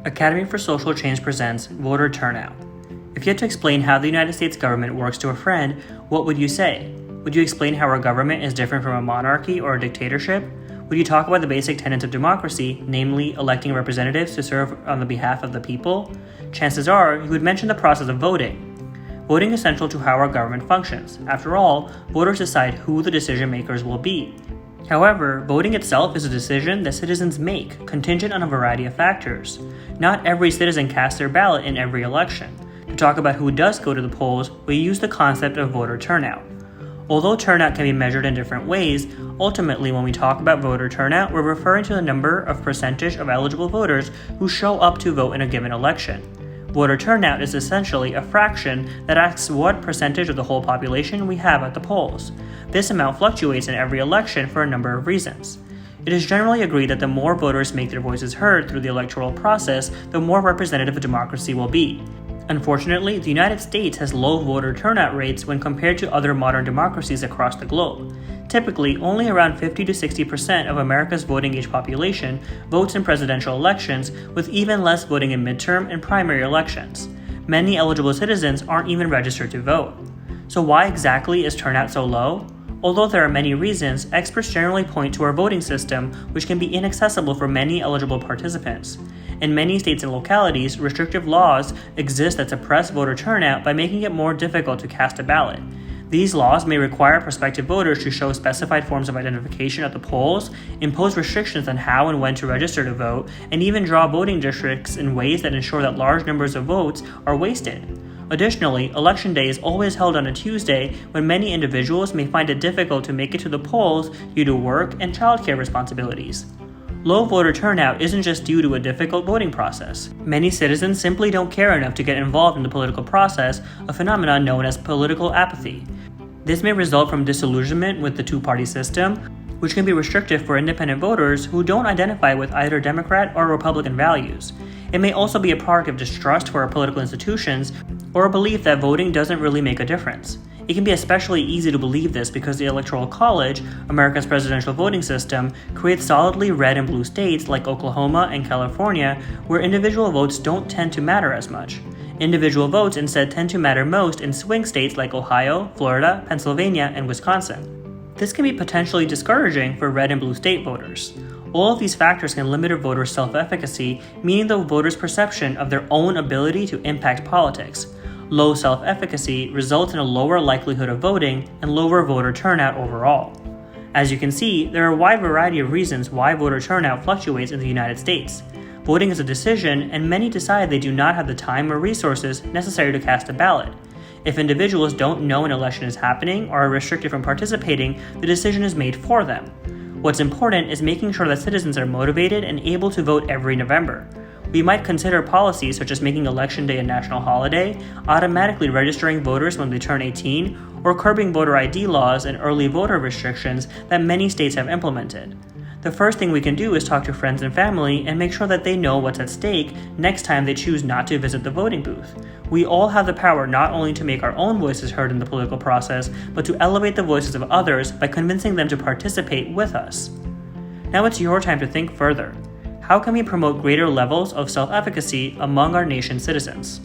Academy for Social Change presents Voter Turnout. If you had to explain how the United States government works to a friend, what would you say? Would you explain how our government is different from a monarchy or a dictatorship? Would you talk about the basic tenets of democracy, namely electing representatives to serve on the behalf of the people? Chances are, you would mention the process of voting. Voting is central to how our government functions. After all, voters decide who the decision makers will be. However, voting itself is a decision that citizens make, contingent on a variety of factors. Not every citizen casts their ballot in every election. To talk about who does go to the polls, we use the concept of voter turnout. Although turnout can be measured in different ways, ultimately when we talk about voter turnout, we're referring to the number of percentage of eligible voters who show up to vote in a given election. Voter turnout is essentially a fraction that asks what percentage of the whole population we have at the polls. This amount fluctuates in every election for a number of reasons. It is generally agreed that the more voters make their voices heard through the electoral process, the more representative a democracy will be. Unfortunately, the United States has low voter turnout rates when compared to other modern democracies across the globe. Typically, only around 50 to 60% of America's voting age population votes in presidential elections, with even less voting in midterm and primary elections. Many eligible citizens aren't even registered to vote. So why exactly is turnout so low? Although there are many reasons, experts generally point to our voting system, which can be inaccessible for many eligible participants. In many states and localities, restrictive laws exist that suppress voter turnout by making it more difficult to cast a ballot. These laws may require prospective voters to show specified forms of identification at the polls, impose restrictions on how and when to register to vote, and even draw voting districts in ways that ensure that large numbers of votes are wasted. Additionally, Election Day is always held on a Tuesday when many individuals may find it difficult to make it to the polls due to work and childcare responsibilities. Low voter turnout isn't just due to a difficult voting process. Many citizens simply don't care enough to get involved in the political process, a phenomenon known as political apathy. This may result from disillusionment with the two-party system, which can be restrictive for independent voters who don't identify with either Democrat or Republican values. It may also be a product of distrust for our political institutions or a belief that voting doesn't really make a difference. It can be especially easy to believe this because the Electoral College, America's presidential voting system, creates solidly red and blue states like Oklahoma and California, where individual votes don't tend to matter as much. Individual votes instead tend to matter most in swing states like Ohio, Florida, Pennsylvania, and Wisconsin. This can be potentially discouraging for red and blue state voters. All of these factors can limit a voter's self-efficacy, meaning the voter's perception of their own ability to impact politics. Low self-efficacy results in a lower likelihood of voting and lower voter turnout overall. As you can see, there are a wide variety of reasons why voter turnout fluctuates in the United States. Voting is a decision, and many decide they do not have the time or resources necessary to cast a ballot. If individuals don't know an election is happening or are restricted from participating, the decision is made for them. What's important is making sure that citizens are motivated and able to vote every November. We might consider policies such as making Election Day a national holiday, automatically registering voters when they turn 18, or curbing voter ID laws and early voter restrictions that many states have implemented. The first thing we can do is talk to friends and family and make sure that they know what's at stake next time they choose not to visit the voting booth. We all have the power not only to make our own voices heard in the political process, but to elevate the voices of others by convincing them to participate with us. Now it's your time to think further. How can we promote greater levels of self-efficacy among our nation's citizens?